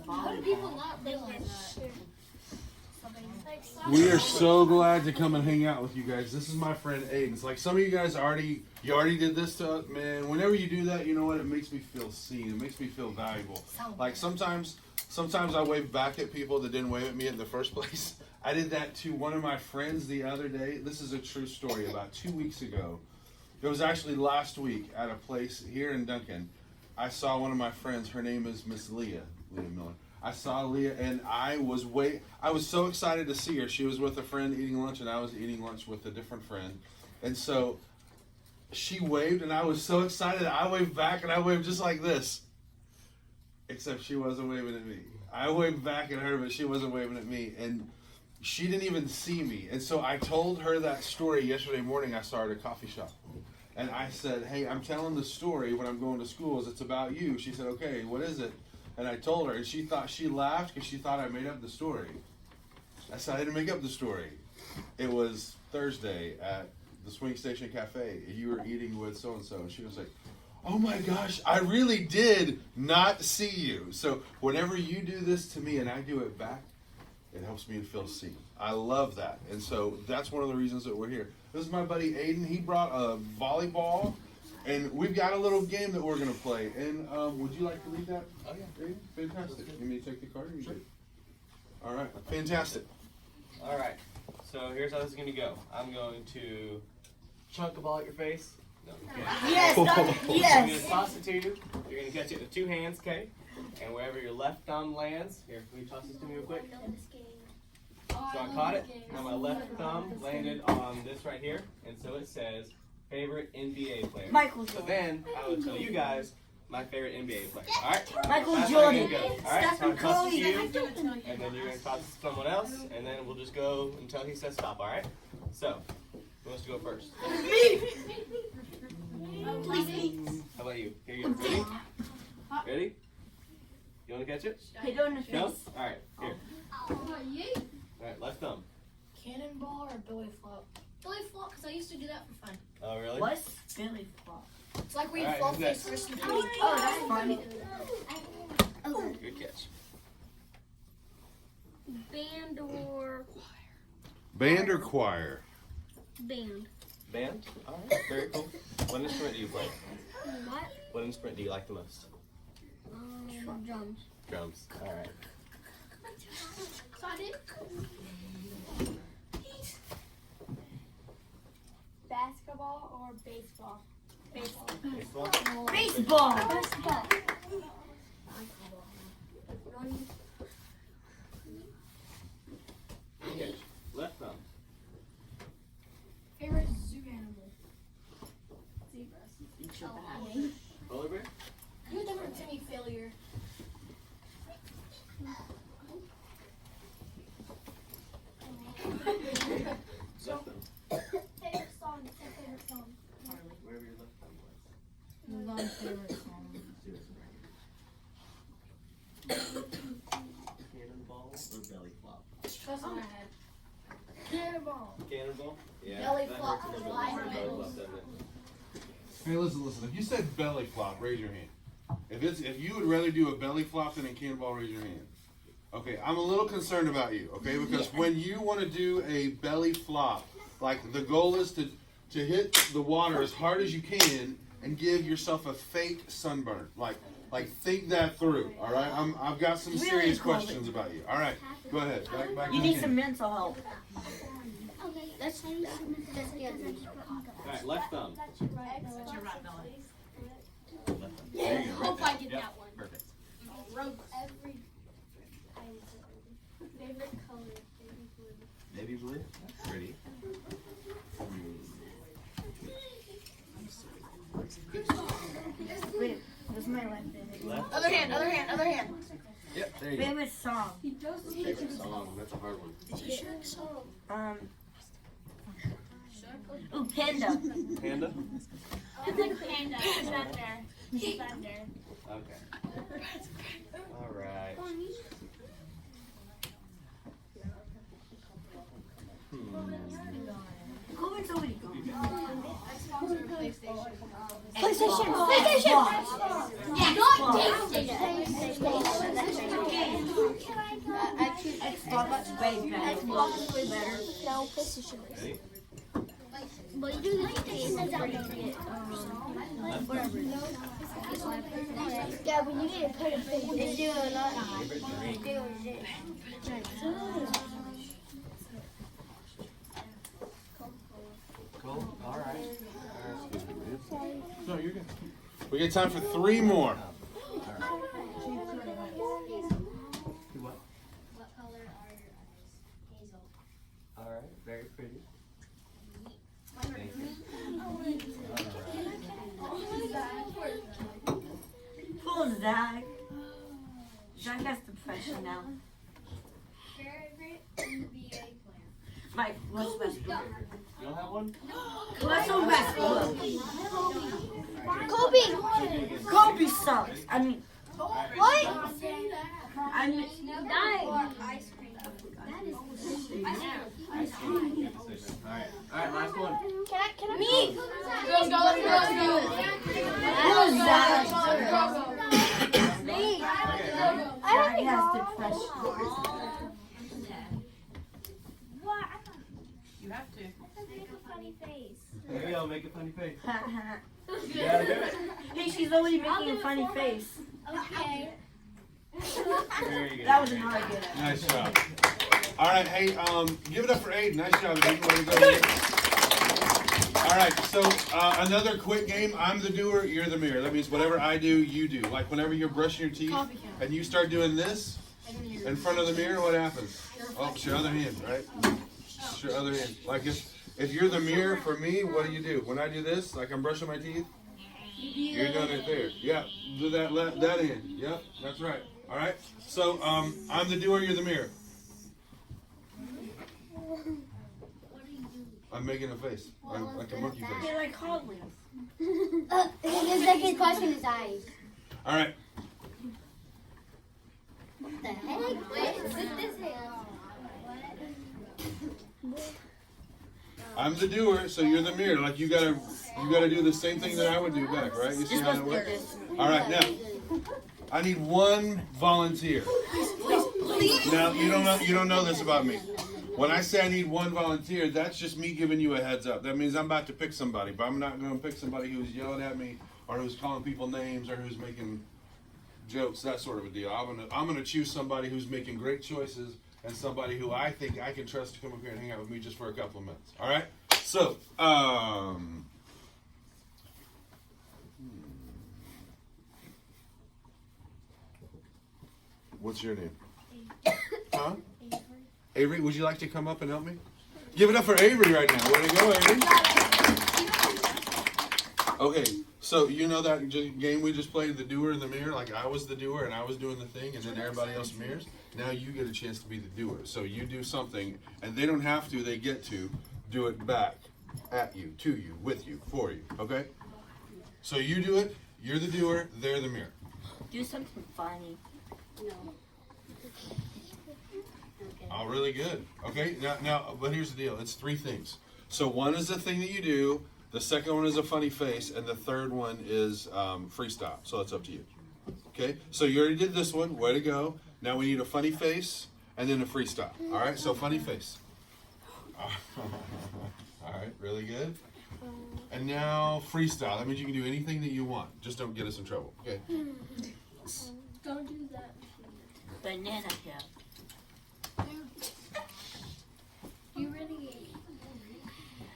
How do people not realize that? We are so glad to come and hang out with you guys. This is my friend Aiden. It's like some of you guys already did this to us, man. Whenever you do that, you know what? It makes me feel seen. It makes me feel valuable. Like sometimes I wave back at people that didn't wave at me in the first place. I did that to one of my friends the other day. This is a true story. About 2 weeks ago, it was actually last week at a place here in Duncan. I saw one of my friends. Her name is Miss Leah Miller. I saw Leah, and I was so excited to see her. She was with a friend eating lunch, and I was eating lunch with a different friend. And so she waved, and I was so excited. I waved back, and I waved just like this. Except she wasn't waving at me. I waved back at her, but she wasn't waving at me. And she didn't even see me. And so I told her that story yesterday morning. I saw her at a coffee shop. And I said, hey, I'm telling the story when I'm going to schools. It's about you. She said, okay, what is it? And I told her, and she laughed because she thought I made up the story. I said, I didn't make up the story. It was Thursday at the Swing Station Cafe. You were eating with so-and-so. And she was like, oh my gosh, I really did not see you. So whenever you do this to me and I do it back, it helps me to feel seen. I love that. And so that's one of the reasons that we're here. This is my buddy Aiden. He brought a volleyball. And we've got a little game that we're going to play. And would you like to lead that? Oh, yeah. Fantastic. You need to take the card? Sure. All right. Fantastic. All right. So here's how this is going to go. I'm going to chunk a ball at your face. No, yes. Yes. I'm going to toss it to you. You're going to catch it with 2 hands, okay? And wherever your left thumb lands, here, can you toss this to me real quick? So I caught it. Now my left thumb landed on this right here. And so it says, favorite NBA player. Michael So Jordan. then I will tell you guys my favorite NBA player. All right? Michael That's Jordan. All right, so I'll toss it to you, and then you're going to toss it to someone else, and then we'll just go until he says stop, all right? So, who wants to go first? Me. Please. How about you? Here you go. Ready? Ready? You want to catch it? Hit on the face. No? All right, here. All right, left thumb. Cannonball or belly flop? Belly flop, because I used to do that for fun. Oh, really? What's Billy Flop? It's like where you Alright, fall who's face next? first and Oh, that's funny. Good catch. Band or Band or choir? band? Band? All right, very cool. What instrument do you play? What? What instrument do you like the most? Drums. Drums. All right. So I did. Basketball or baseball? Baseball. Baseball? Baseball. Baseball. Good catch. Left thumb. Favorite zoo animal? Zebras. Polar bear? You're different to me, failure. Left thumb. Favorite song. Favorite song. Wherever your left thumb was. Non-favorite song. Cannonball or belly flop? That's what I had. Cannonball. Cannonball? Yeah. Belly that flop hurts a is little bit live more than belly animals. flop, doesn't it? Hey, listen. If you said belly flop, raise your hand. If you would rather do a belly flop than a cannonball, raise your hand. Okay, I'm a little concerned about you, okay? Because when you want to do a belly flop, like the goal is to hit the water as hard as you can and give yourself a fake sunburn. Like think that through, all right? I've got some Really serious cold. questions about you. All right, go ahead. Back You to need the some mental help. Okay, that's the other. All right, left thumb. That's your right belly. Left thumb. Yeah, There you go, hope right I get there. that one. Perfect. Every favorite color. Baby blue. Pretty. Wait, where's my left hand? Left. Other hand. Yep, there you go. Favorite song? Favorite song. That's a hard one. Ooh, Panda. Panda? It's like panda. Thunder. Thunder. Okay. All right. Go in it's already gone. Xbox or PlayStation? PlayStation. Yeah, not PlayStation. I choose Xbox way better. Xbox is way better. No, PlayStation. Ready? But you do the game where you get, whatever. Yeah, but you need to put a big It's doing a lot. Favorite drink. Cool. All right. No, you're good. We get time for 3 more. What? What color are your eyes? Hazel. All right. Very pretty. Mine Thank you. Poor Zach. Zach has depression now. Favorite NBA player? Mike, what's basketball? You don't have one? What's on basketball? Kobe. Kobe sucks. I mean, What? I mean, Ice cream. That is Ice cream. All right. All right. Last one. Can I? Me. Girls, go, let's do it. who's Zach? Me. Zach has depression. What? You have to. Make a funny face. There you go. Make a funny face. Hey, You gotta do it. she's already making a funny face. Okay. Very good. That was an hard good. Nice job. All right, hey, give it up for Aiden. Nice job, Aiden. Way to go. All right, so another quick game. I'm the doer, you're the mirror. That means whatever I do, you do. Like whenever you're brushing your teeth and you start doing this in front of the mirror, what happens? Oh, it's your other hand, right? It's your other hand. Like if you're the mirror for me, what do? When I do this, like I'm brushing my teeth, you're doing it there. Yeah, do that end. Yep, that's right. All right. So I'm the doer, you're the mirror. I'm making a face, like a monkey face. They're like Hot Wheels. The second question is eyes. All right. What the heck? Wait, sit this hand. I'm the doer, so you're the mirror. Like you gotta do the same thing that I would do back, right? You see how that works? All right, now I need one volunteer. Now you don't know this about me. When I say I need one volunteer, that's just me giving you a heads up. That means I'm about to pick somebody, but I'm not going to pick somebody who's yelling at me or who's calling people names or who's making jokes, that sort of a deal. I'm gonna choose somebody who's making great choices and somebody who I think I can trust to come up here and hang out with me just for a couple of minutes. All right? So, what's your name? Huh? Avery, would you like to come up and help me? Give it up for Avery right now. Way to go, Avery. Okay, so you know that game we just played, the doer and the mirror? Like I was the doer and I was doing the thing and then everybody else mirrors? Now you get a chance to be the doer. So you do something and they don't have to, they get to do it back at you, to you, with you, for you, okay? So you do it, you're the doer, they're the mirror. Do something funny. Oh, really good. Okay, now, but here's the deal. It's 3 things. So one is the thing that you do, the second one is a funny face, and the third one is freestyle. So it's up to you. Okay, so you already did this one. Way to go. Now we need a funny face and then a freestyle. All right, so funny face. All right, really good. And now freestyle. That means you can do anything that you want. Just don't get us in trouble. Okay. Don't do that. Banana peel. You really.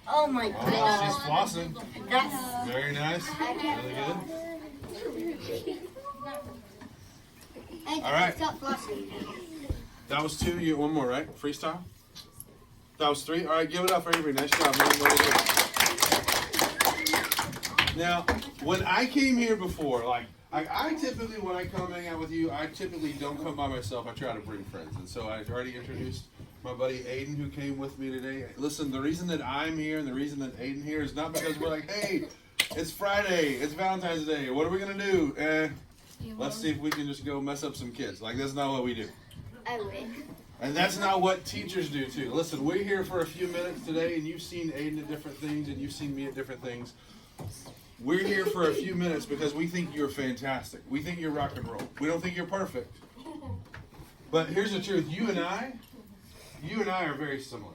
Oh my Oh, god. she's flossing. That's Very nice. Really good. All right. Stop flossing. That was 2. You get 1 more, right? Freestyle. That was 3. All right, give it up for Avery. Nice job, man. Way to go. Now, when I came here before, I typically, when I come hang out with you, I typically don't come by myself. I try to bring friends. And so I already introduced my buddy Aiden, who came with me today. Listen, the reason that I'm here and the reason that Aiden here is not because we're like, hey, it's Friday, it's Valentine's Day, what are we going to do? Let's see if we can just go mess up some kids. Like, that's not what we do. I win. And that's not what teachers do too. Listen, we're here for a few minutes today, and you've seen Aiden at different things, and you've seen me at different things. We're here for a few minutes because we think you're fantastic. We think you're rock and roll. We don't think you're perfect. But here's the truth. You and I are very similar.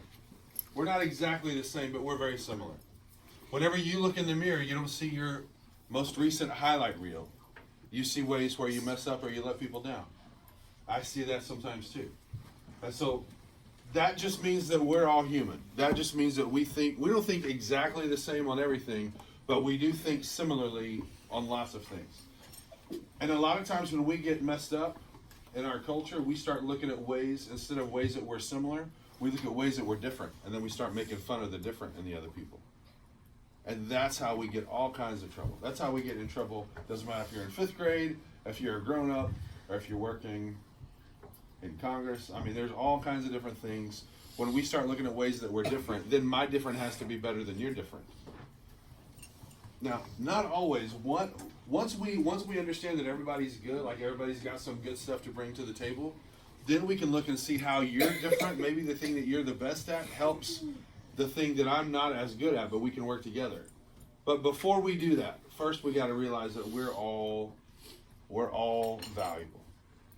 We're not exactly the same, but we're very similar. Whenever you look in the mirror, you don't see your most recent highlight reel. You see ways where you mess up or you let people down. I see that sometimes too. And so that just means that we're all human. That just means that we don't think exactly the same on everything, but we do think similarly on lots of things. And a lot of times when we get messed up in our culture, we start looking at ways, instead of ways that we're similar, we look at ways that we're different. And then we start making fun of the different in the other people. And that's how we get all kinds of trouble. That's how we get in trouble. Doesn't matter if you're in 5th grade, if you're a grown-up, or if you're working in Congress. I mean, there's all kinds of different things. When we start looking at ways that we're different, then my different has to be better than your different. Now, not always. Once we understand that everybody's good, like everybody's got some good stuff to bring to the table, then we can look and see how you're different. Maybe the thing that you're the best at helps the thing that I'm not as good at, but we can work together. But before we do that, first we got to realize that we're all valuable.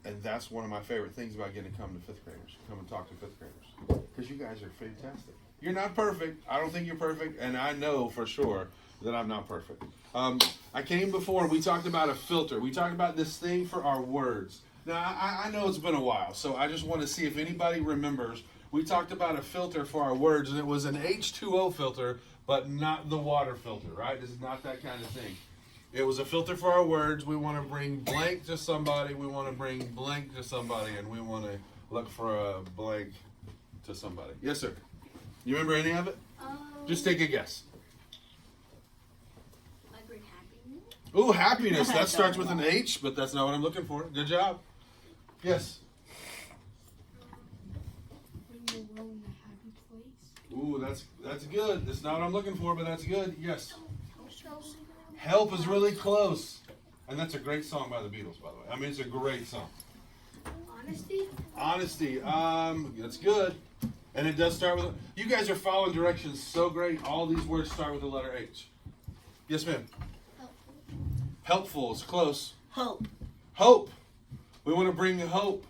And that's one of my favorite things about getting to come to 5th graders, come and talk to 5th graders. Because you guys are fantastic. You're not perfect. I don't think you're perfect. And I know for sure that I'm not perfect. I came before and we talked about a filter. We talked about this thing for our words. Now, I know it's been a while, so I just want to see if anybody remembers. We talked about a filter for our words, and it was an H2O filter, but not the water filter, right? This is not that kind of thing. It was a filter for our words. We want to bring blank to somebody. We want to bring blank to somebody, and we want to look for a blank to somebody. Yes, sir. You remember any of it? Just take a guess. I bring happiness. Ooh, happiness. That starts with an H, but that's not what I'm looking for. Good job. Yes. Bring the world in a happy place. Ooh, that's good. That's not what I'm looking for, but that's good. Yes. Help is really close. And that's a great song by the Beatles, by the way. I mean, it's a great song. Honesty. Honesty. That's good. And it does start with, you guys are following directions so great. All these words start with the letter H. Yes, ma'am. Helpful is close. Hope. Hope. We want to bring hope.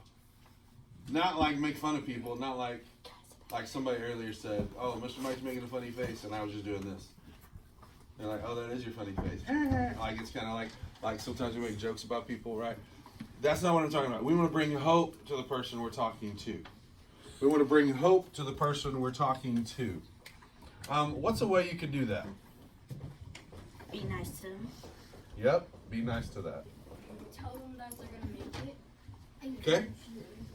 Not like make fun of people. Not like somebody earlier said, oh, Mr. Mike's making a funny face and I was just doing this. They're like, oh, that is your funny face. Like it's kind of like sometimes we make jokes about people, right? That's not what I'm talking about. We want to bring hope to the person we're talking to. We want to bring hope to the person we're talking to. What's a way you could do that? Be nice to them. Yep, be nice to that. Tell them that they're going to make it. Okay.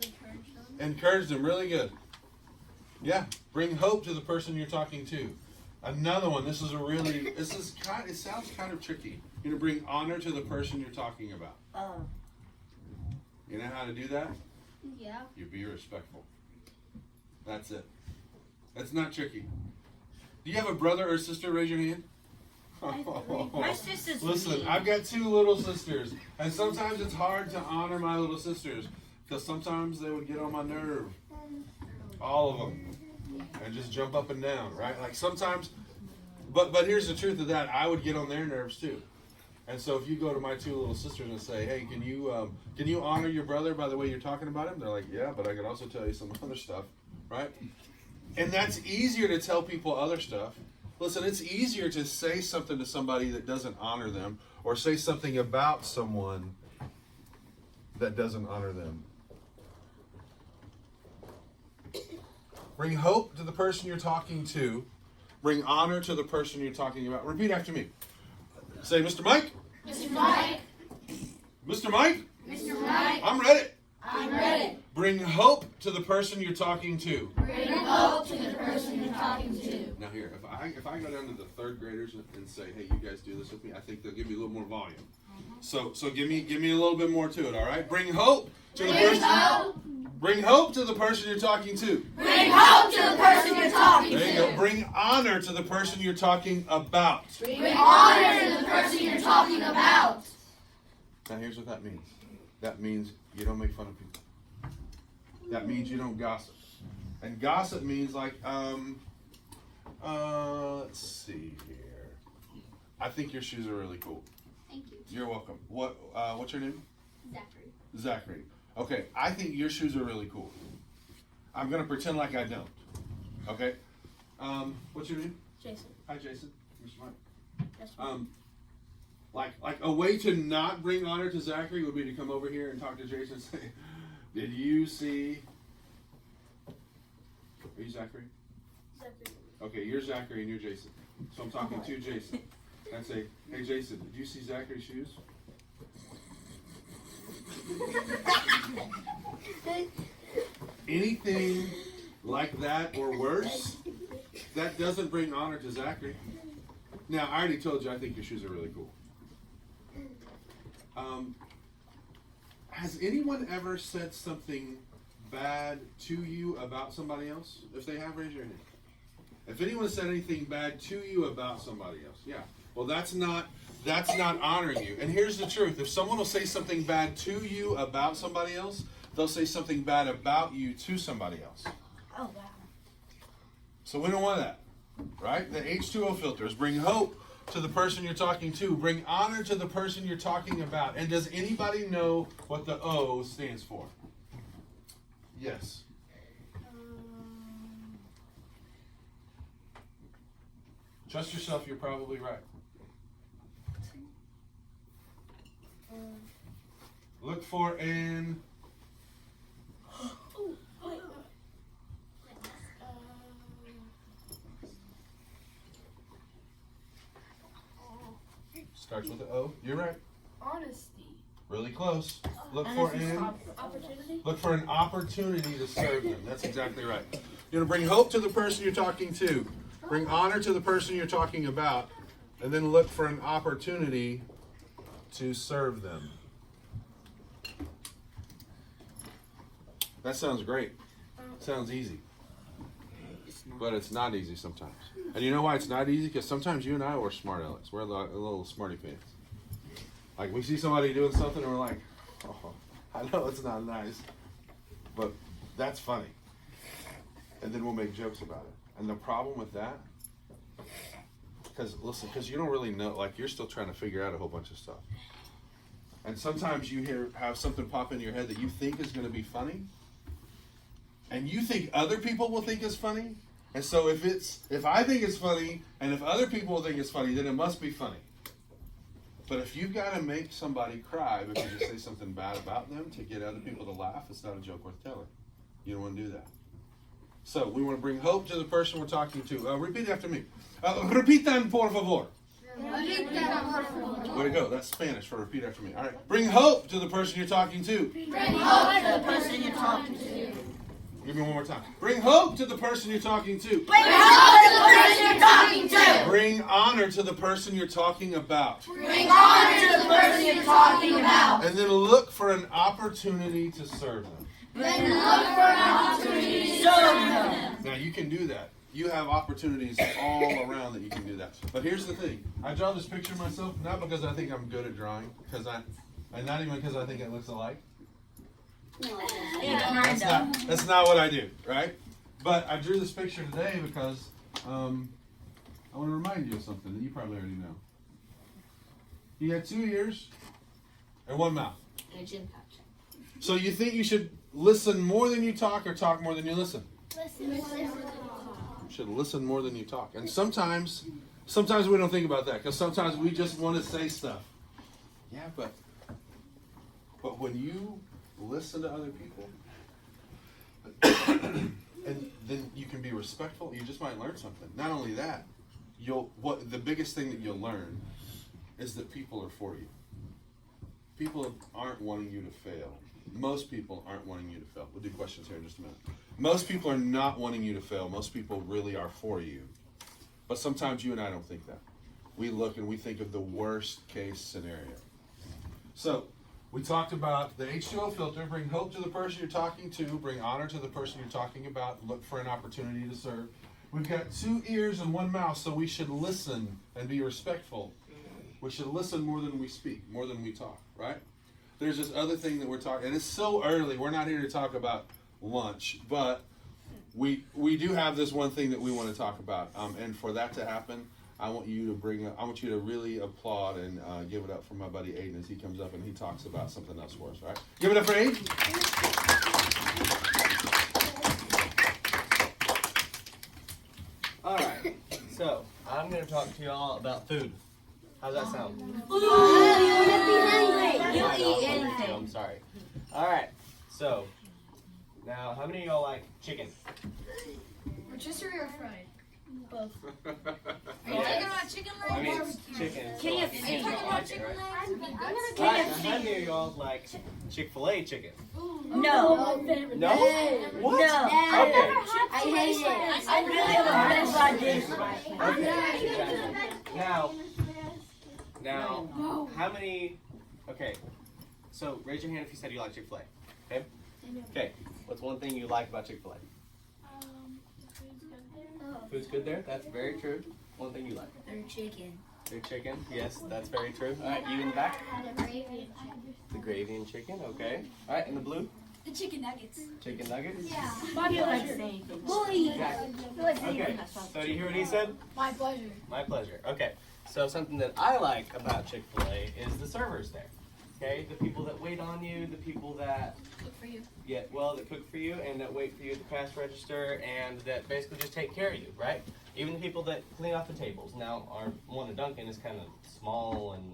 Encourage them. Encourage them, really good. Yeah, bring hope to the person you're talking to. Another one, it sounds kind of tricky. You're going to bring honor to the person you're talking about. You know how to do that? Yeah. You be respectful. That's it. That's not tricky. Do you have a brother or sister? Raise your hand. My sister's Listen, mean. I've got 2 little sisters, and sometimes it's hard to honor my little sisters because sometimes they would get on my nerve. All of them. And just jump up and down, right? Like sometimes, but here's the truth of that. I would get on their nerves too. And so if you go to my 2 little sisters and say, hey, can you honor your brother by the way you're talking about him? They're like, yeah, but I could also tell you some other stuff, right? And that's easier to tell people other stuff. Listen, it's easier to say something to somebody that doesn't honor them or say something about someone that doesn't honor them. Bring hope to the person you're talking to. Bring honor to the person you're talking about. Repeat after me. Say, Mr. Mike. Mr. Mike. Mr. Mike. Mr. Mike. I'm ready. I'm ready. Bring hope to the person you're talking to. Bring hope to the person you're talking to. Now here, if I go down to the 3rd graders and say, hey, you guys do this with me, I think they'll give me a little more volume. So give me a little bit more to it, all right? Bring hope to the person. Bring hope to the person you're talking to. Bring hope to the person you're talking to. There you go. Bring honor to the person you're talking about. Bring honor to the person you're talking about. Now here's what that means. That means you don't make fun of people. That means you don't gossip. And gossip means like, let's see here. I think your shoes are really cool. Thank you. You're welcome. What's your name? Zachary. Zachary. Okay, I think your shoes are really cool. I'm gonna pretend like I don't. Okay. What's your name? Jason. Hi, Jason. Mr. Mike. Yes, Like a way to not bring honor to Zachary would be to come over here and talk to Jason and say, "Did you see?" Are you Zachary? Zachary. Okay, you're Zachary and you're Jason. So I'm talking to Jason. And I say, "Hey, Jason, did you see Zachary's shoes?" Anything like that or worse, that doesn't bring honor to Zachary. Now, I already told you I think your shoes are really cool. Has anyone ever said something bad to you about somebody else? If they have, raise your hand. If anyone said anything bad to you about somebody else, yeah. Well, that's not honoring you. And here's the truth. If someone will say something bad to you about somebody else, they'll say something bad about you to somebody else. Oh, wow. So we don't want that, right? The H2O filters bring hope to the person you're talking to. Bring honor to the person you're talking about. And does anybody know what the O stands for? Yes. Trust yourself, you're probably right. Look for an starts with the O. You're right. Honesty. Really close. Look for an Opportunity. look for an opportunity to serve them. That's exactly right. You're gonna bring hope to the person you're talking to. Bring honor to the person you're talking about, and then look for an opportunity to serve them. That sounds great. Sounds easy. But it's not easy sometimes. And you know why it's not easy? Because sometimes you and I were smart alecks. We're a little smarty pants. Like we see somebody doing something and we're like, oh, I know it's not nice, but that's funny. And then we'll make jokes about it. And the problem with that, because you don't really know, like you're still trying to figure out a whole bunch of stuff. And sometimes you have something pop into your head that you think is going to be funny, and you think other people will think it's funny. And so if I think it's funny, and if other people think it's funny, then it must be funny. But if you've got to make somebody cry because you say something bad about them to get other people to laugh, it's not a joke worth telling. You don't want to do that. So we want to bring hope to the person we're talking to. Repeat after me. Repitan, por favor. Way to go. That's Spanish for repeat after me. All right. Bring hope to the person you're talking to. Bring hope to the person you're talking to. Give me one more time. Bring hope to the person you're talking to. Bring hope to the person you're talking to. Bring honor to the person you're talking about. Bring honor to the person you're talking about. And then look for an opportunity to serve them. Then look for an opportunity to serve them. Now you can do that. You have opportunities all around that you can do that. But here's the thing. I draw this picture myself, not because I think I'm good at drawing, and not even because I think it looks alike. That's not what I do, right? But I drew this picture today because I want to remind you of something that you probably already know. He had 2 ears and one mouth. And a gym pouch. So you think you should listen more than you talk or talk more than you listen? Listen. You should listen more than you talk. And sometimes we don't think about that because sometimes we just want to say stuff. Yeah, but when you listen to other people, and then you can be respectful. You just might learn something. Not only that, the biggest thing that you'll learn is that people are for you. People aren't wanting you to fail. Most people aren't wanting you to fail. We'll do questions here in just a minute. Most people are not wanting you to fail. Most people really are for you. But sometimes you and I don't think that. We look and we think of the worst case scenario. So, we talked about the H2O filter, bring hope to the person you're talking to, bring honor to the person you're talking about, look for an opportunity to serve. We've got 2 ears and 1 mouth, so we should listen and be respectful. We should listen more than we speak, more than we talk, right? There's this other thing that we're talking, and it's so early, we're not here to talk about lunch, but we do have this one thing that we want to talk about, and for that to happen, I want you to really applaud and give it up for my buddy Aiden as he comes up and he talks about something else for us. All right, give it up for Aiden. All right, so I'm going to talk to you all about food. How's that sound? You'll eat anything. I'm sorry. All right, so now how many of y'all like chicken? Rotisserie or fried? Both. Are you talking about chicken legs? I mean, chicken. KFC. Are you talking about chicken legs? Right, how many of y'all like Chick-fil-A chicken? No. No? What? No. Okay. I hate it. I really have a Okay. Now, how many? Okay, so raise your hand if you said you like Chick-fil-A. Okay. Okay. What's one thing you like about Chick-fil-A? Food's good there. That's very true. One thing you like? Their chicken. Their chicken. Yes, that's very true. All right, you in the back? The gravy and chicken. The gravy and chicken. Okay. All right, in the blue? The chicken nuggets. Chicken nuggets. Yeah. You like the same thing. Okay. So do you hear what he said? My pleasure. My pleasure. Okay. So something that I like about Chick-fil-A is the servers there. Okay, the people that wait on you, the people that Cook for you. that cook for you and that wait for you at the cash register and that basically just take care of you, right? Even the people that clean off the tables. Now, our one at Duncan is kind of small and,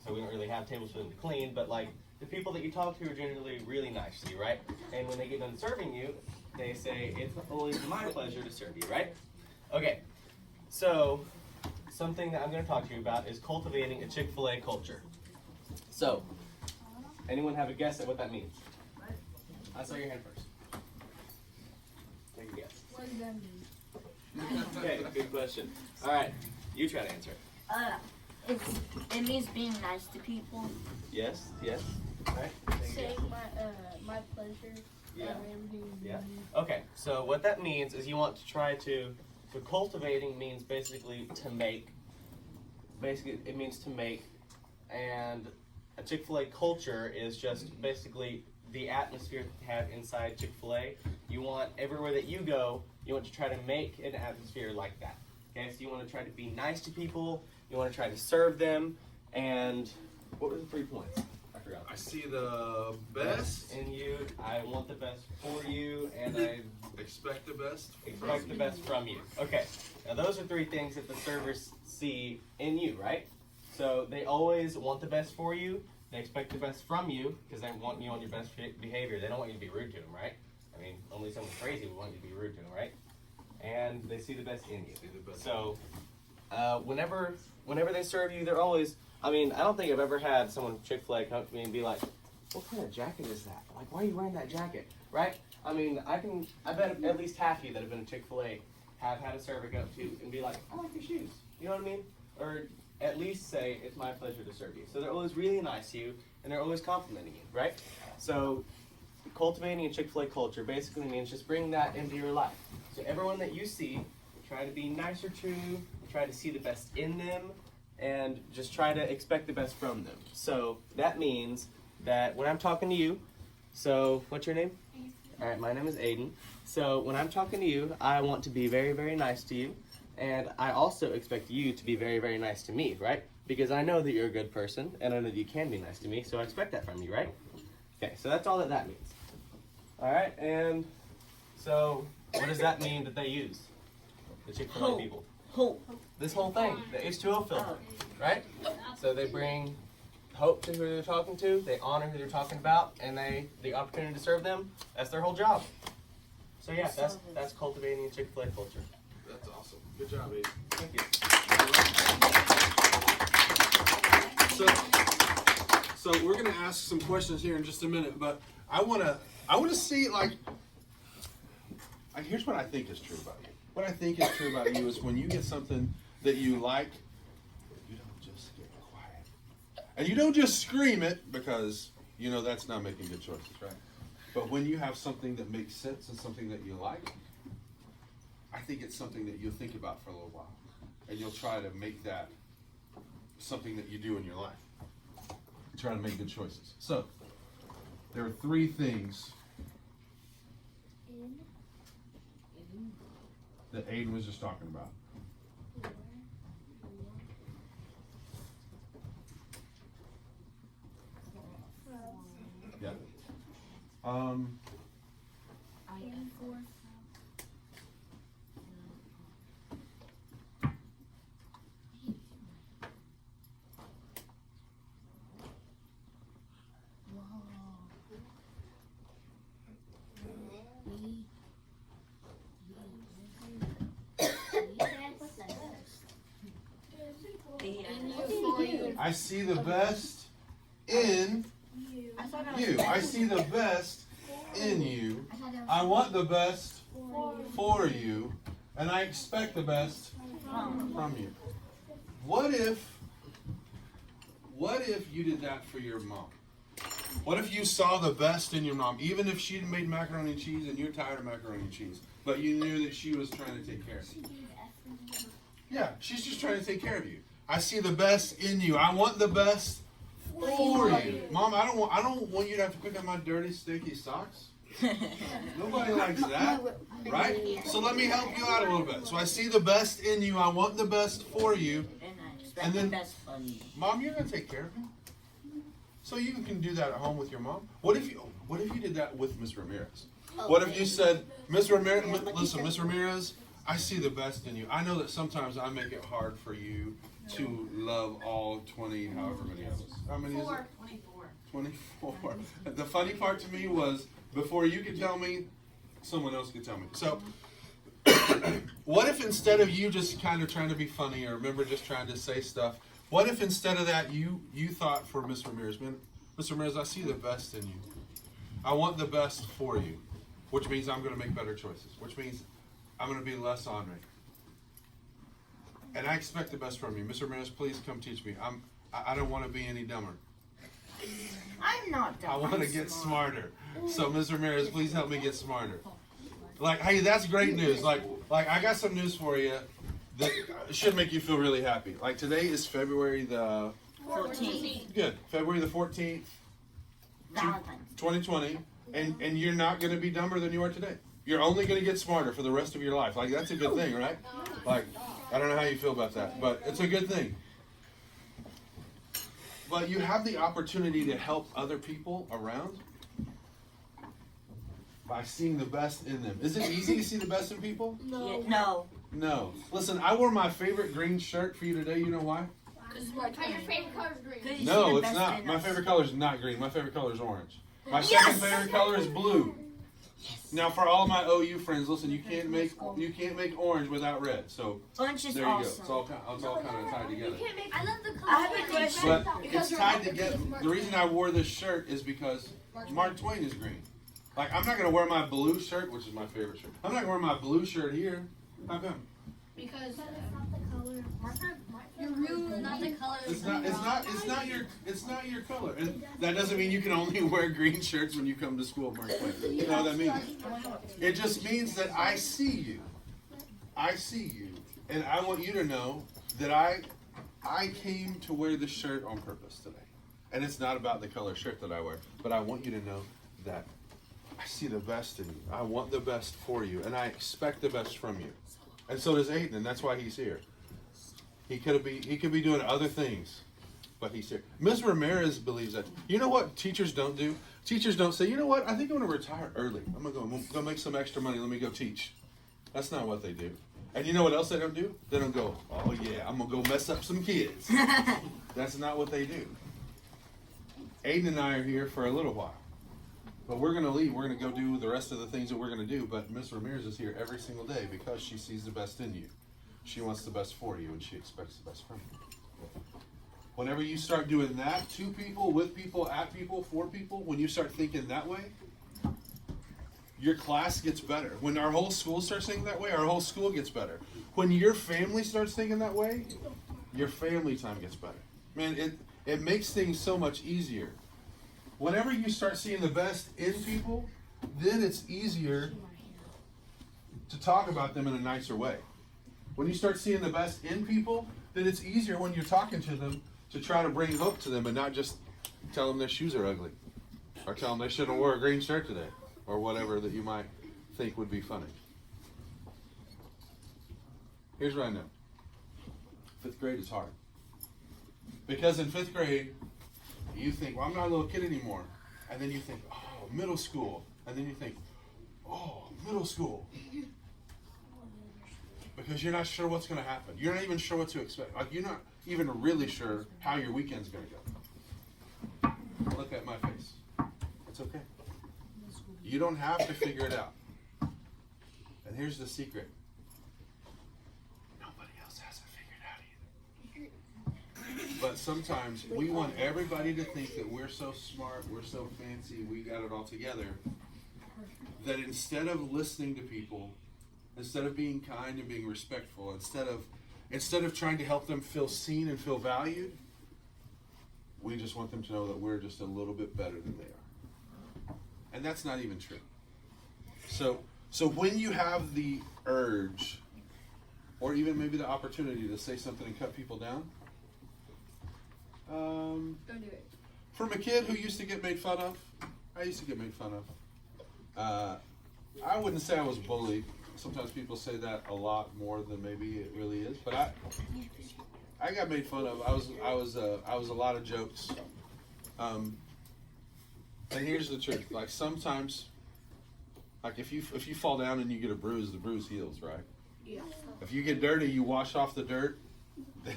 so we don't really have tables for them to clean, but like the people that you talk to are generally really nice to you, right? And when they get done serving you, they say, it's always my pleasure to serve you, right? Okay, so something that I'm going to talk to you about is cultivating a Chick-fil-A culture. So, anyone have a guess at what that means? I saw your hand first. Take a guess. What does that mean? Okay, good question. All right, you try to answer it. It means being nice to people. Yes, yes. All right. take a guess. Saying my pleasure. Yeah. Yeah. Okay, so what that means is you want to try to, so cultivating means basically to make. Basically, it means to make, and a Chick-fil-A culture is just basically the atmosphere that they have inside Chick-fil-A. You want everywhere that you go, you want to try to make an atmosphere like that. Okay, so you want to try to be nice to people, you want to try to serve them, and what were the 3 points? I forgot. I see the best. In you, I want the best for you, and I Expect the best. expect the best from you. Okay, now those are 3 things that the servers see in you, right? So they always want the best for you. They expect the best from you because they want you on your best behavior. They don't want you to be rude to them, right? I mean, only someone crazy would want you to be rude to them, right? And they see the best in you. So whenever they serve you, they're always. I mean, I don't think I've ever had someone from Chick-fil-A come up to me and be like, "What kind of jacket is that? Like, why are you wearing that jacket?" Right? I mean, I bet at least half of you that have been to Chick-fil-A have had a server go up to you and be like, "I like your shoes." You know what I mean? Or at least say, "It's my pleasure to serve you." So they're always really nice to you, and they're always complimenting you, right? So cultivating a Chick-fil-A culture basically means just bring that into your life. So everyone that you see, try to be nicer to, try to see the best in them, and just try to expect the best from them. So that means that when I'm talking to you, so what's your name? All right, my name is Aiden. So when I'm talking to you, I want to be very, very nice to you. And I also expect you to be very, very nice to me, right? Because I know that you're a good person, and I know that you can be nice to me, so I expect that from you, right? Okay, so that's all that means. All right, and so what does that mean that they use? The Chick-fil-A people. Hope. This whole thing, the H2O filter, right? So they bring hope to who they're talking to, they honor who they're talking about, and the opportunity to serve them, that's their whole job. So yeah, that's cultivating a Chick-fil-A culture. That's awesome. Good job, Abe. Thank you. So we're gonna ask some questions here in just a minute, but I wanna see here's what I think is true about you. What I think is true about you is when you get something that you like, you don't just get quiet. And you don't just scream it because that's not making good choices, right? But when you have something that makes sense and something that you like, I think it's something that you'll think about for a little while. And you'll try to make that something that you do in your life. Try to make good choices. So, there are 3 things that Aiden was just talking about. Yeah. I see the best in you. I see the best in you. I want the best for you, and I expect the best from you. What if you did that for your mom? What if you saw the best in your mom, even if she made macaroni and cheese and you're tired of macaroni and cheese, but you knew that she was trying to take care of you? Yeah, she's just trying to take care of you. I see the best in you. I want the best for you. Mom, I don't want you to have to pick up my dirty, stinky socks. Nobody likes that, right? So let me help you out a little bit. So I see the best in you. I want the best for you. And then, Mom, you're gonna take care of me. So you can do that at home with your mom. What if you did that with Miss Ramirez? What if you said, Miss Ramirez, listen, Miss Ramirez, I see the best in you. I know that sometimes I make it hard for you to love all 20, however many of us. How many is it? 24. 24. The funny part to me was, before you could tell me, someone else could tell me. So, what if instead of you just kind of trying to be funny, or remember just trying to say stuff, what if instead of that you thought for Miss Ramirez, man, Miss Ramirez, I see the best in you. I want the best for you, which means I'm going to make better choices, which means I'm going to be less ornery. And I expect the best from you. Miss Ramirez, please come teach me. I don't want to be any dumber. I'm not dumb. I want to get smarter. So Miss Ramirez, please help me get smarter. Like, hey, that's great news. Like I got some news for you that should make you feel really happy. Like, today is February the 14th. Good. February the 14th, 2020, and you're not going to be dumber than you are today. You're only going to get smarter for the rest of your life. Like, that's a good thing, right? Like, I don't know how you feel about that, but it's a good thing. But you have the opportunity to help other people around by seeing the best in them. Is it easy to see the best in people? No. No. No. Listen, I wore my favorite green shirt for you today. You know why? Because your favorite color is green. No, it's not. My favorite color is not green. My favorite color is orange. My second favorite color is blue. Now, for all my OU friends, listen, you can't make orange without red. So Orange is there you go. awesome. It's all kind of tied together. I love the color. I have a question. But it's tied together. The reason I wore this shirt is because Mark Twain is green. Like, I'm not going to wear my blue shirt, which is my favorite shirt. I'm not going to wear my blue shirt here. How come? Because that's not the color. You're rude. Not the color. It's not your color. And that doesn't mean you can only wear green shirts when you come to school, Mark Twain. You know what that means? It just means that I see you. I see you. And I want you to know that I came to wear this shirt on purpose today. And it's not about the color shirt that I wear, but I want you to know that I see the best in you. I want the best for you, and I expect the best from you. And so does Aiden, and that's why he's here. He could be doing other things, but he's here. Ms. Ramirez believes that. You know what teachers don't do? Teachers don't say, you know what, I think I'm going to retire early. I'm going to go make some extra money. Let me go teach. That's not what they do. And you know what else they don't do? They don't go, oh yeah, I'm going to go mess up some kids. That's not what they do. Aiden and I are here for a little while. But we're going to leave. We're going to go do the rest of the things that we're going to do. But Ms. Ramirez is here every single day because she sees the best in you. She wants the best for you, and she expects the best from you. Whenever you start doing that to people, with people, at people, for people, when you start thinking that way, your class gets better. When our whole school starts thinking that way, our whole school gets better. When your family starts thinking that way, your family time gets better. Man, it makes things so much easier. Whenever you start seeing the best in people, then it's easier to talk about them in a nicer way. When you start seeing the best in people, then it's easier when you're talking to them to try to bring hope to them and not just tell them their shoes are ugly or tell them they shouldn't wear a green shirt today or whatever that you might think would be funny? Here's what I know. 5th grade is hard. Because in 5th grade, you think, well, I'm not a little kid anymore. And then you think, oh, middle school. And then you think, oh, middle school. Because you're not sure what's going to happen. You're not even sure what to expect. Like, you're not even really sure how your weekend's going to go. Look at my face. It's okay. You don't have to figure it out. And here's the secret. Nobody else has it figured out either. But sometimes we want everybody to think that we're so smart, we're so fancy, we got it all together, that instead of listening to people, instead of being kind and being respectful, instead of trying to help them feel seen and feel valued, we just want them to know that we're just a little bit better than they are. And that's not even true. So when you have the urge, or even maybe the opportunity to say something and cut people down, Don't do it. from a kid who used to get made fun of, I used to get made fun of. I wouldn't say I was bullied. Sometimes people say that a lot more than maybe it really is, but I got made fun of. I was a lot of jokes. And here's the truth: like sometimes, like if you fall down and you get a bruise, the bruise heals, right? Yeah. If you get dirty, you wash off the dirt, then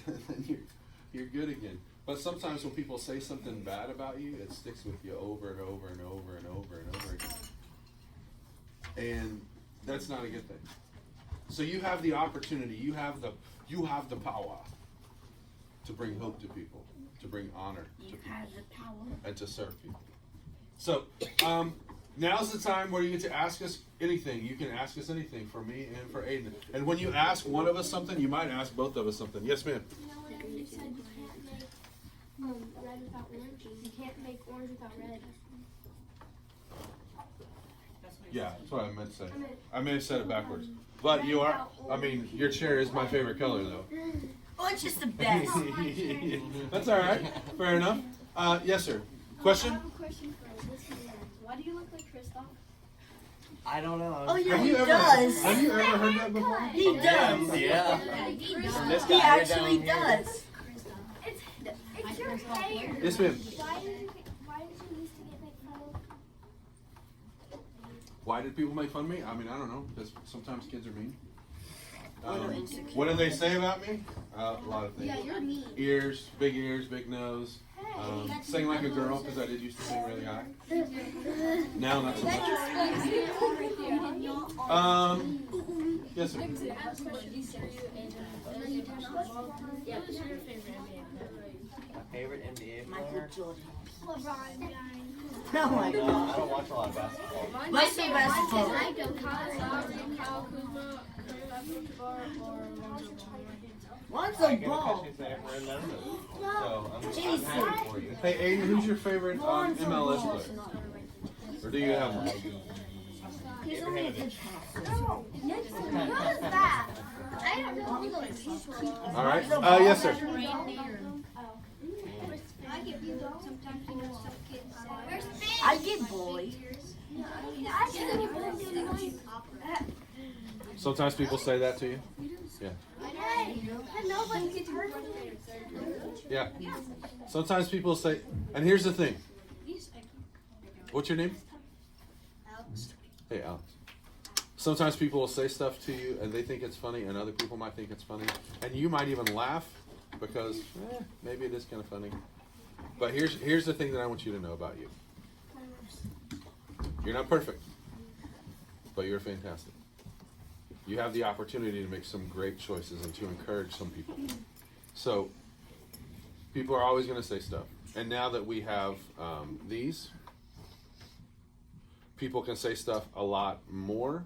you're good again. But sometimes when people say something bad about you, it sticks with you over and over and over and over and over again. And that's not a good thing. So you have the opportunity, you have the power to bring hope to people, to bring honor to people, and to serve people. So now's the time where you get to ask us anything. You can ask us anything for me and for Aiden. And when you ask one of us something, you might ask both of us something. Yes, ma'am. You said you can't make red without orange. You can't make orange without red. Yeah, that's what I meant to say. I may have said it backwards. But you are, your chair is my favorite color, though. Oh, it's just the best. That's all right. Fair enough. Yes, sir. Question? I have a question for this man. Why do you look like Kristoff? I don't know. Oh, yeah, he Have does. you ever heard that before? He does. Yeah. From This He guy here actually down here. does. It's your hair. Yes, ma'am. Why did you used to get made fun of? Why did people make fun of me? I don't know. Because sometimes kids are mean. Or insecure. What do they say about me? A lot of things. Yeah, you're mean. Ears, big nose. Sing like a girl, because I did used to sing really high. Now not so much. Yes, sir. Yeah, who's your favorite My favorite NBA Michael player? Jordan. LeBron James. Oh my I God. don't watch a lot of basketball. What's the basketball? Kyle Kuzma, Kareem Abdul-Jabbar, or Lonzo Ball? What's I a get ball? a say for none of those. So I'm Jesus. happy for you. Hey, Aiden, who's your favorite Lonzo MLS Ball. player? Or do you have one? He's only a good passer. What is that? I don't know. All right. Yes, sir. I get bullied sometimes, some kids say. I get bullied. I get bullied. Sometimes people say that to you. Yeah. Nobody gets hurt. Yeah. Sometimes people say, and here's the thing. What's your name? Hey, Alex. Sometimes people will say stuff to you and they think it's funny, and other people might think it's funny, and you might even laugh because maybe it is kind of funny. But here's the thing that I want you to know about you. You're not perfect, but you're fantastic. You have the opportunity to make some great choices and to encourage some people. So people are always going to say stuff. And now that we have these, people can say stuff a lot more,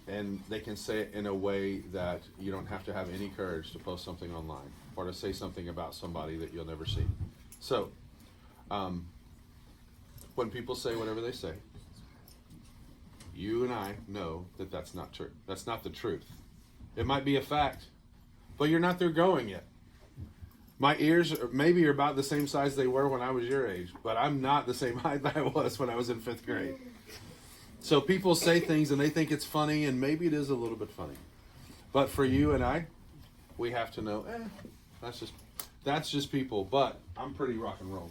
and they can say it in a way that you don't have to have any courage to post something online or to say something about somebody that you'll never see. So when people say whatever they say, you and I know that that's not true. That's not the truth. It might be a fact, but you're not there growing yet. My ears maybe are about the same size they were when I was your age, but I'm not the same height that I was when I was in 5th grade. So people say things and they think it's funny, and maybe it is a little bit funny. But for you and I, we have to know, that's just people. But I'm pretty rock and roll.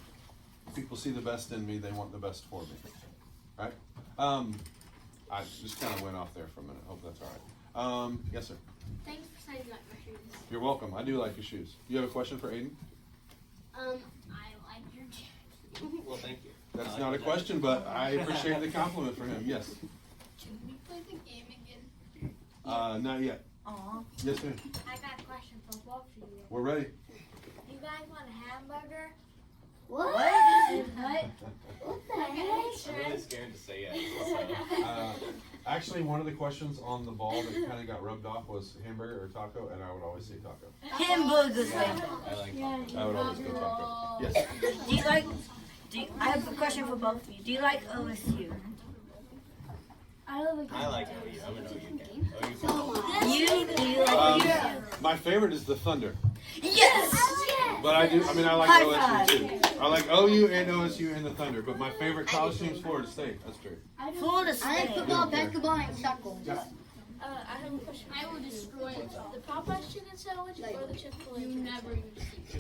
People see the best in me, they want the best for me. Right? I just kind of went off there for a minute. Hope that's all right. Yes, sir. Thanks for saying like my shoes. You're welcome. I do like your shoes. You have a question for Aiden? I like your jacket. Well, thank you. That's not a question, but I appreciate the compliment for him. Yes. Can we play the game again? Not yet. Aw. Yes, ma'am. I got a question for both of you. We're ready. You guys want a hamburger? What? What the heck? I'm really scared to say yes. Actually, one of the questions on the ball that kind of got rubbed off was hamburger or taco, and I would always say taco. Hamburgers. I like taco. I would always go taco. Yes. Do you like? I have a question for both of you. Do you like OSU? I love a I like OU. I'm an OU fan. Do you like OSU? My favorite is the Thunder, Yes. but I like High OSU too. I like OU and OSU and the Thunder, but my favorite college team is Florida State. That's true. Florida I like State. football, basketball, and soccer. Yeah. I have a question. I will destroy the Popeyes chicken sandwich or the Chick-fil-A. You never even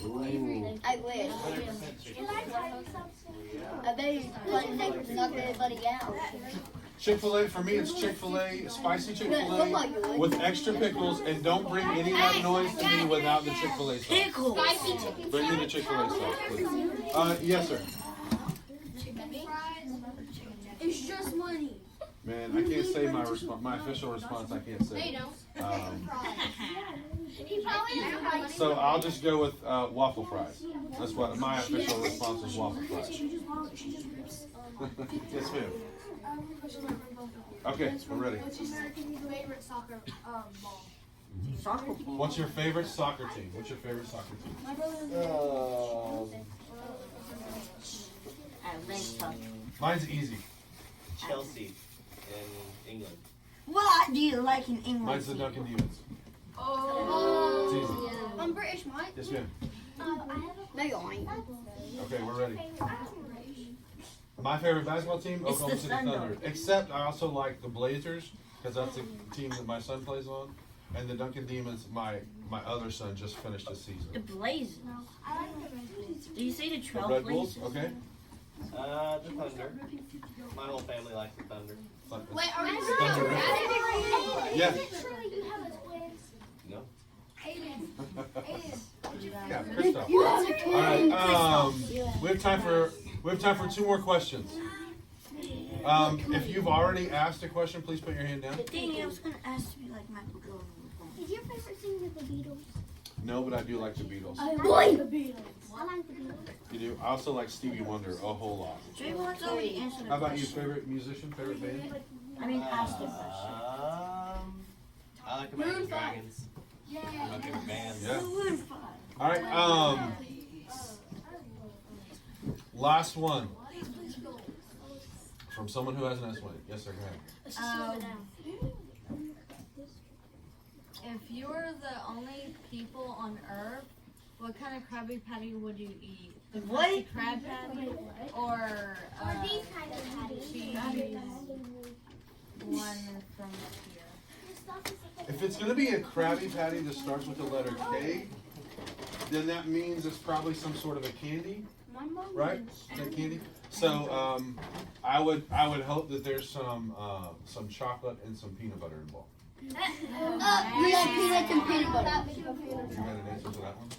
Ooh. I wish. 100% Can I tell you something? I bet you couldn't take knock everybody out. Chick-fil-A, for me, it's Chick-fil-A, spicy Chick-fil-A with extra pickles, and don't bring any of that noise to me without the Chick-fil-A sauce. Pickles. spicy chicken Bring me the Chick-fil-A sauce, please. Yes, sir. It's just money. Man, I can't say my official response. I can't say. They don't. He probably doesn't have money. So I'll just go with waffle fries. That's what my official response is. Waffle fries. Yes, ma'am. Okay, we're ready. What's your favorite soccer ball? Soccer ball. What's your favorite soccer team? What's your favorite soccer team? My brother Atlanta. Mine's easy. Chelsea in England. What do you like in England? Mine's the Dunkin' Demons. Oh. It's easy. I'm British, Mike. Yes, ma'am. No, you ain't. Okay, we're ready. My favorite basketball team, It's Oklahoma the City Thunder. Thunder. Except I also like the Blazers because that's the team that my son plays on, and the Dunkin' Demons. My other son just finished his season. The Blazers. Do you say the The Red Bulls. Trailblazers? Okay. The Thunder. My whole family likes the Thunder. Wait, are we Thunder. Yeah. you have a twin. No. Yeah, Christoph. All right. We have time for 2 more questions. If you've already asked a question, please put your hand down. Dang, I was gonna ask you like Michael Jordan. Is your favorite singer the Beatles? No, but I do like the Beatles. I like the Beatles. I like the Beatles. You do. I also like Stevie Wonder a whole lot. Draymond's already answered How the about you? question. Favorite musician? Favorite band? I mean, asked the question. I like Imagine Dragons. My favorite band. Yeah. Maroon 5. All right. Last one from someone who hasn't asked one. Yes, sir. Go ahead. If you were the only people on Earth, what kind of Krabby Patty would you eat? The What? Krusty Krab Patty or These kind of patties. cheese one from here? If it's gonna be a Krabby Patty that starts with the letter K, then that means it's probably some sort of a candy, right? Is that candy? So I would hope that there's some chocolate and some peanut butter involved. We like peanuts and peanut butter. You got an answer to that one?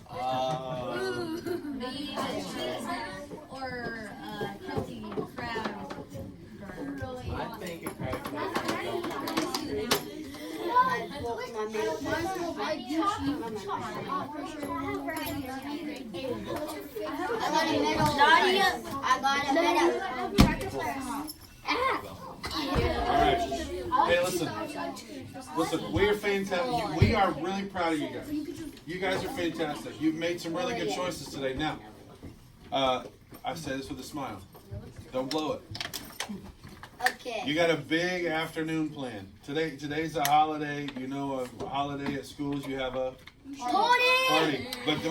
Maybe or Krusty Krab burger. I think a Krabby Patty. I got a medal. All right. Hey, listen. We are fantastic. We are really proud of you guys. You guys are fantastic. You've made some really good choices today. Now, I say this with a smile. Don't blow it. Okay. You got a big afternoon plan. Today's a holiday. You know, a holiday at schools. You have a party. But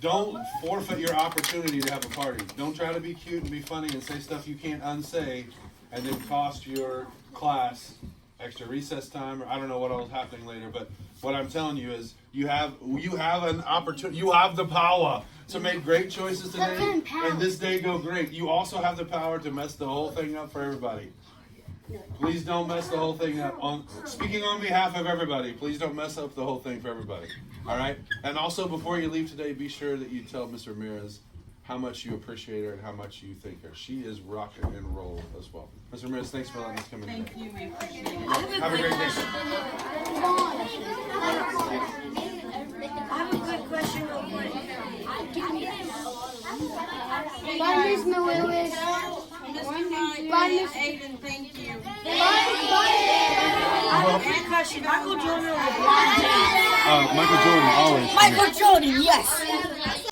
don't forfeit your opportunity to have a party. Don't try to be cute and be funny and say stuff you can't unsay, and then cost your class, extra recess time, or I don't know what else is happening later, but what I'm telling you is you have an opportunity, you have the power to make great choices today, and this day go great. You also have the power to mess the whole thing up for everybody. Please don't mess the whole thing up. Speaking on behalf of everybody, please don't mess up the whole thing for everybody. All right? And also, before you leave today, be sure that you tell Miss Ramirez how much you appreciate her and how much you think her. She is rocking and roll as well. Ms. Ramirez, thanks for letting us come in. Thank you, we appreciate it. Have a great day. I have a quick question real quick. Bye, Miss Lewis. Mr. Aiden, thank you. I have a quick question. Michael Jordan or LeBron James? Michael Jordan, always. Michael Jordan, yes.